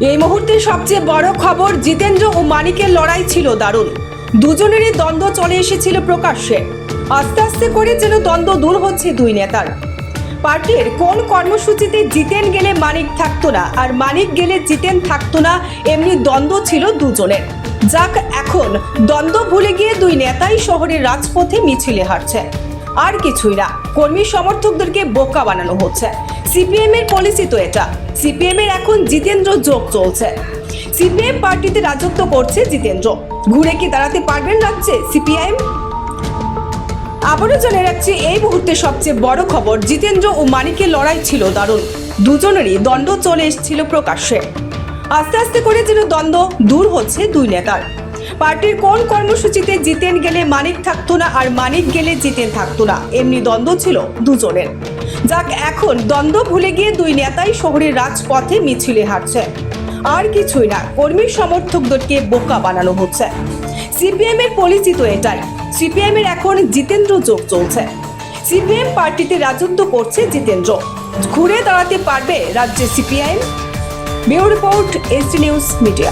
এই মুহূর্তে সবচেয়ে বড় খবর, জিতেন্দ্র ও মানিকের লড়াই ছিল দারুণ। দুজনেরই দ্বন্দ্ব চলে এসেছিল প্রকাশ্যে। আস্তে আস্তে করে যেন দ্বন্দ্ব দূর হচ্ছে দুই নেতার। পার্টির কোন কর্মসূচিতে জিতেন গেলে মানিক থাকতো না, আর মানিক গেলে জিতেন থাকতো না, এমনি দ্বন্দ্ব ছিল দুজনের। যাক, এখন দ্বন্দ্ব ভুলে গিয়ে দুই নেতাই শহরের রাজপথে মিছিলে হাঁটছে। আর কিছুই না, কর্মী সমর্থকদেরকে বোকা বানানো হচ্ছে। সিপিএম এর পলিসি তো এটা। সিপিএম এর এখন জিতেন্দ্র যোগ চলছে। সিপিএম পার্টিতে রাজত্ব করছে জিতেন্দ্র। ঘুরে কি দাঁড়াতে পারবেন রাজ্যে সিপিআইএম? আবারও জানিয়ে রাখছি, এই মুহূর্তে সবচেয়ে বড় খবর, জিতেন্দ্র ও মানিকের লড়াই ছিল দারুণ। দুজনেরই দ্বন্দ্ব চলে এসেছিল প্রকাশ্যে। আস্তে আস্তে করে যেন দ্বন্দ্ব দূর হচ্ছে দুই নেতার। পার্টির কোন কর্মসূচিতে জিতেন গেলে মানিক থাকতো না, আর মানিক গেলে জিতেন থাকতো না, এমনি দ্বন্দ্ব ছিল দুজনের। যাক, এখন দ্বন্দ্ব ভুলে গিয়ে দুই নেতাই শহরের রাজপথে মিছিলে হাঁটছে। আর কিছুই না, কর্মী সমর্থকদেরকে বোকা বানানো হচ্ছে। সিপিএম এর পলিসি তো এটাই। সিপিএম এর এখন জিতেন্দ্র যোগ চলছে। সিপিএম পার্টিতে রাজত্ব করছে জিতেন্দ্র। ঘুরে দাঁড়াতে পারবে রাজ্যে CPIM? Bureau report, SD news media.